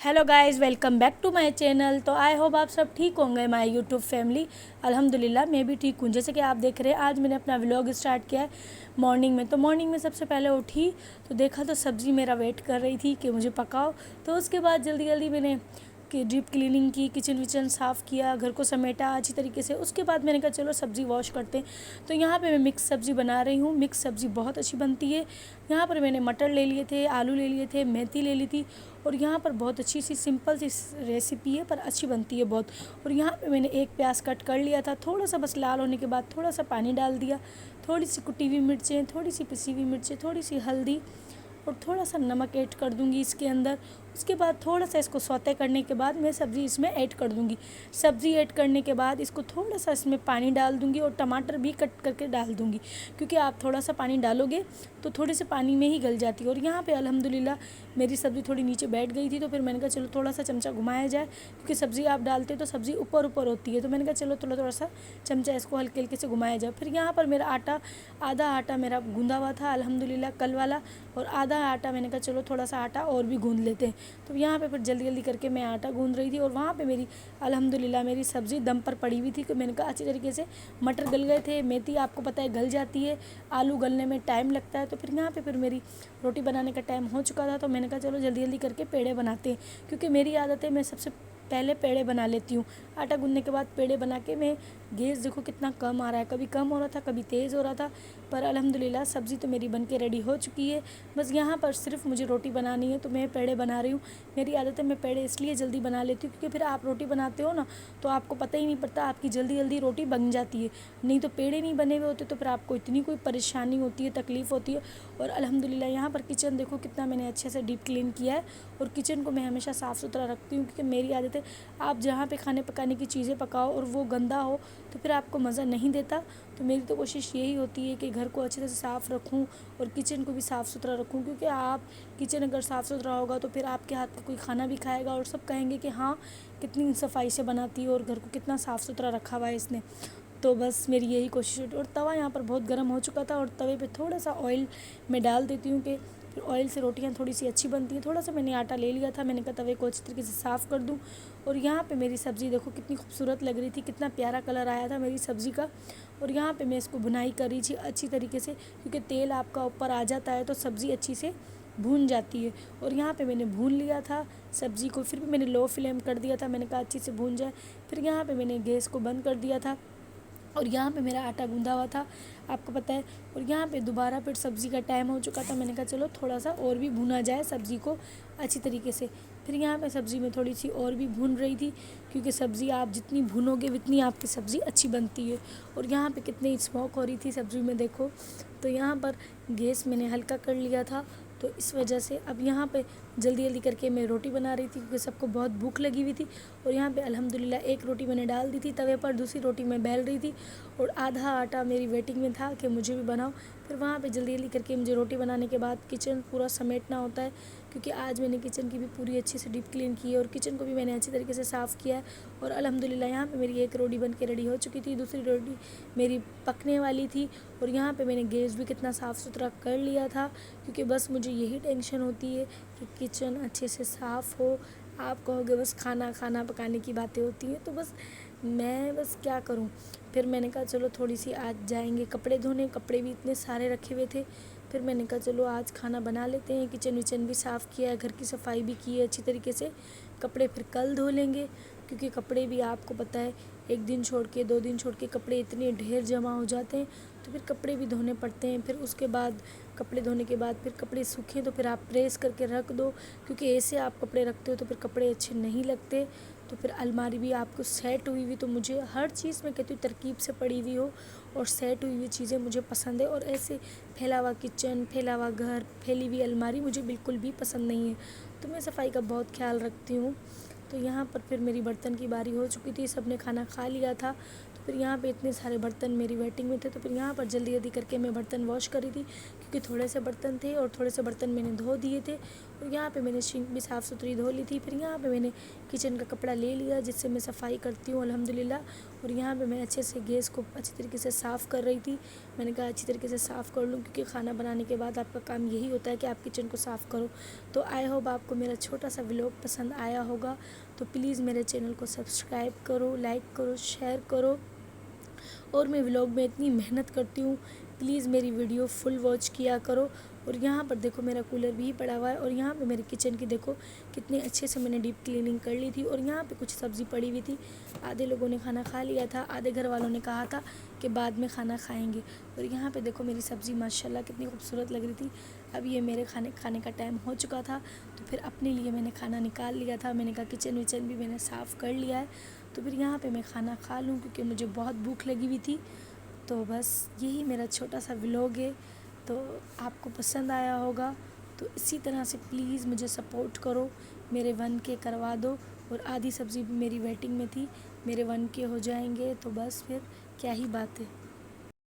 Hello guys, welcome back to my channel. तो I hope आप सब ठीक होंगे माय यूट्यूब फैमिली। अल्हम्दुलिल्लाह मैं भी ठीक हूँ। जैसे कि आप देख रहे हैं, आज मैंने अपना व्लॉग स्टार्ट किया है मॉर्निंग में। तो मॉर्निंग में सबसे पहले उठी तो देखा तो सब्ज़ी मेरा वेट कर रही थी कि मुझे पकाओ। तो उसके बाद जल्दी जल्दी मैंने कि डीप क्लीनिंग की, किचन विचन साफ़ किया, घर को समेटा अच्छी तरीके से। उसके बाद मैंने कहा चलो सब्ज़ी वॉश करते हैं। तो यहाँ पे मैं मिक्स सब्ज़ी बना रही हूँ। मिक्स सब्ज़ी बहुत अच्छी बनती है। यहाँ पर मैंने मटर ले लिए थे, आलू ले लिए थे, मेथी ले ली थी। और यहाँ पर बहुत अच्छी सी सिंपल सी रेसिपी है पर अच्छी बनती है बहुत। और यहाँ पे मैंने एक प्याज कट कर लिया था, थोड़ा सा बस लाल होने के बाद थोड़ा सा पानी डाल दिया, थोड़ी सी कुटी हुई मिर्चें, थोड़ी सी पिसी हुई मिर्चें, थोड़ी सी हल्दी और थोड़ा सा नमक ऐड कर दूंगी इसके अंदर। उसके बाद थोड़ा सा इसको सौते करने के बाद मैं सब्ज़ी इसमें ऐड कर दूंगी। सब्ज़ी ऐड करने के बाद इसको थोड़ा सा इसमें पानी डाल दूंगी और टमाटर भी कट करके डाल दूंगी, क्योंकि आप थोड़ा सा पानी डालोगे तो थोड़े से पानी में ही गल जाती है। और यहाँ पे अल्हम्दुलिल्लाह मेरी सब्ज़ी थोड़ी नीचे बैठ गई थी, तो फिर मैंने कहा चलो थोड़ा सा चमचा घुमाया जाए, क्योंकि सब्ज़ी आप डालते तो सब्ज़ी ऊपर ऊपर होती है। तो मैंने कहा चलो थोड़ा थोड़ा सा चमचा इसको हल्के हल्के से घुमाया जाए। फिर यहाँ पर मेरा आधा आटा मेरा गूंदा हुआ था अल्हम्दुलिल्लाह कल वाला, और आधा आटा मैंने कहा चलो थोड़ा सा आटा और भी गूंद लेते हैं। तो यहाँ पे फिर जल्दी जल्दी करके मैं आटा गूंद रही थी, और वहाँ पे मेरी अल्हम्दुलिल्लाह मेरी सब्ज़ी दम पर पड़ी हुई थी। तो मैंने कहा अच्छी तरीके से मटर गल गए थे, मेथी आपको पता है गल जाती है, आलू गलने में टाइम लगता है। तो फिर यहाँ पे फिर मेरी रोटी बनाने का टाइम हो चुका था। तो मैंने कहा चलो जल्दी जल्दी करके पेड़े बनाते हैं, क्योंकि मेरी आदत है मैं सबसे पहले पेड़े बना लेती हूँ। आटा गूंदने के बाद पेड़े बना के मैं गैस देखो कितना कम आ रहा है, कभी कम हो रहा था कभी तेज़ हो रहा था, पर अल्हम्दुलिल्लाह सब्ज़ी तो मेरी बन के रेडी हो चुकी है। बस यहाँ पर सिर्फ मुझे रोटी बनानी है, तो मैं पेड़े बना रही हूँ। मेरी आदत है मैं पेड़े इसलिए जल्दी बना लेती हूँ, क्योंकि फिर आप रोटी बनाते हो ना तो आपको पता ही नहीं पड़ता, आपकी जल्दी जल्दी रोटी बन जाती है। नहीं तो पेड़े नहीं बने हुए होते तो फिर आपको इतनी कोई परेशानी होती है, तकलीफ़ होती है। और अल्हम्दुलिल्लाह यहाँ पर किचन देखो कितना मैंने अच्छे से डीप क्लीन किया है, और किचन को मैं हमेशा साफ़ सुथरा रखती हूँ, क्योंकि मेरी आदत है आप जहाँ पे खाने पकाने की चीज़ें पकाओ और वो गंदा हो तो फिर आपको मज़ा नहीं देता। तो मेरी तो कोशिश यही होती है कि घर को अच्छे से साफ़ रखूँ और किचन को भी साफ़ सुथरा रखूँ, क्योंकि आप किचन अगर साफ़ सुथरा होगा तो फिर आपके हाथ का कोई खाना भी खाएगा और सब कहेंगे कि हाँ कितनी सफाई से बनाती है और घर को कितना साफ़ सुथरा रखा हुआ है इसने। तो बस मेरी यही कोशिश होती है। और तवा यहाँ पर बहुत गर्म हो चुका था, और तवे पे थोड़ा सा ऑयल मैं डाल देती हूँ कि फिर ऑयल से रोटियाँ थोड़ी सी अच्छी बनती हैं। थोड़ा सा मैंने आटा ले लिया था, मैंने कहा तवे को अच्छी तरीके से साफ़ कर दूँ। और यहाँ पे मेरी सब्ज़ी देखो कितनी खूबसूरत लग रही थी, कितना प्यारा कलर आया था मेरी सब्ज़ी का। और यहाँ पे मैं इसको भुनाई कर रही थी अच्छी तरीके से, क्योंकि तेल आपका ऊपर आ जाता है तो सब्ज़ी अच्छी से भून जाती है। और यहाँ पे मैंने भून लिया था सब्ज़ी को, फिर भी मैंने लो फ्लेम कर दिया था, मैंने कहा अच्छी से भून जाए। फिर यहाँ पे मैंने गैस को बंद कर दिया था, और यहाँ पे मेरा आटा गूंदा हुआ था आपको पता है। और यहाँ पे दोबारा फिर सब्ज़ी का टाइम हो चुका था, मैंने कहा चलो थोड़ा सा और भी भुना जाए सब्ज़ी को अच्छी तरीके से। फिर यहाँ पे सब्ज़ी में थोड़ी सी और भी भून रही थी, क्योंकि सब्ज़ी आप जितनी भूनोगे उतनी आपकी सब्ज़ी अच्छी बनती है। और यहाँ पे कितनी स्मोक हो रही थी सब्ज़ी में देखो। तो यहाँ पर गैस मैंने हल्का कर लिया था, तो इस वजह से अब यहाँ पे जल्दी जल्दी करके मैं रोटी बना रही थी, क्योंकि सबको बहुत भूख लगी हुई थी। और यहाँ पे अल्हम्दुलिल्लाह एक रोटी मैंने डाल दी थी तवे पर, दूसरी रोटी मैं बेल रही थी, और आधा आटा मेरी वेटिंग में था कि मुझे भी बनाओ। फिर वहाँ पे जल्दी जल्दी करके मुझे रोटी बनाने के बाद किचन पूरा समेटना होता है, क्योंकि आज मैंने किचन की भी पूरी अच्छी से डीप क्लीन की है, और किचन को भी मैंने अच्छी तरीके से साफ़ किया है। और अल्हम्दुलिल्लाह यहाँ पे मेरी एक रोटी बन के रेडी हो चुकी थी, दूसरी रोटी मेरी पकने वाली थी। और यहाँ पे मैंने गैस भी कितना साफ़ सुथरा कर लिया था, क्योंकि बस मुझे यही टेंशन होती है कि किचन अच्छे से साफ़ हो। आप कहोगे बस खाना खाना पकाने की बातें होती हैं, तो मैं क्या करूं। फिर मैंने कहा चलो थोड़ी सी आज जाएंगे कपड़े धोने, कपड़े भी इतने सारे रखे हुए थे। फिर मैंने कहा चलो आज खाना बना लेते हैं, किचन विचन भी साफ़ किया है, घर की सफाई भी की है अच्छी तरीके से। कपड़े फिर कल धो लेंगे, क्योंकि कपड़े भी आपको पता है एक दिन छोड़ के 2 दिन छोड़ के कपड़े इतने ढेर जमा हो जाते हैं, तो फिर कपड़े भी धोने पड़ते हैं। फिर उसके बाद कपड़े धोने के बाद फिर कपड़े सूखे तो फिर आप प्रेस करके रख दो, क्योंकि ऐसे आप कपड़े रखते हो तो फिर कपड़े अच्छे नहीं लगते। तो फिर अलमारी भी आपको सेट हुई हुई, तो मुझे हर चीज़ में कहती हूँ तरकीब से पड़ी हुई हो, और सेट हुई हुई चीज़ें मुझे पसंद है। और ऐसे फैला हुआ किचन, फैला हुआ घर, फैली हुई अलमारी मुझे बिल्कुल भी पसंद नहीं है। तो मैं सफाई का बहुत ख्याल रखती हूँ। तो यहाँ पर फिर मेरी बर्तन की बारी हो चुकी थी, सबने खाना खा लिया था। तो फिर यहाँ पे इतने सारे बर्तन मेरी वेटिंग में थे, तो फिर यहाँ पर जल्दी जल्दी करके मैं बर्तन वॉश करी थी, क्योंकि थोड़े से बर्तन थे और थोड़े से बर्तन मैंने धो दिए थे। और यहाँ पे मैंने सिंक भी साफ़ सुथरी धो ली थी। फिर यहाँ पे मैंने किचन का कपड़ा ले लिया जिससे मैं सफाई करती हूँ अल्हम्दुलिल्लाह। और यहाँ पे मैं अच्छे से गैस को अच्छी तरीके से साफ़ कर रही थी। मैंने कहा अच्छी तरीके से साफ़ कर लूँ, क्योंकि खाना बनाने के बाद आपका काम यही होता है कि आप किचन को साफ़ करो। तो आई होप आपको मेरा छोटा सा व्लॉग पसंद आया होगा। तो प्लीज़ मेरे चैनल को सब्सक्राइब करो, लाइक करो, शेयर करो। और मैं व्लॉग में इतनी मेहनत करती हूँ, प्लीज़ मेरी वीडियो फुल वॉच किया करो। और यहाँ पर देखो मेरा कूलर भी पड़ा हुआ है। और यहाँ पे मेरे किचन की देखो कितने अच्छे से मैंने डीप क्लीनिंग कर ली थी। और यहाँ पे कुछ सब्ज़ी पड़ी हुई थी। आधे लोगों ने खाना खा लिया था, आधे घर वालों ने कहा था कि बाद में खाना खाएंगे। और यहाँ पे देखो मेरी सब्ज़ी माशाल्लाह कितनी खूबसूरत लग रही थी। अब ये मेरे खाने का टाइम हो चुका था, तो फिर अपने लिए मैंने खाना निकाल लिया था। मैंने कहा किचन विचन भी मैंने साफ़ कर लिया है, तो फिर यहाँ पे मैं खाना खा लूँ, क्योंकि मुझे बहुत भूख लगी हुई थी। तो बस यही मेरा छोटा सा व्लॉग है। तो आपको पसंद आया होगा, तो इसी तरह से प्लीज़ मुझे सपोर्ट करो, मेरे 1K करवा दो। और आधी सब्ज़ी भी मेरी वेटिंग में थी, मेरे 1K हो जाएंगे तो बस फिर क्या ही बात है।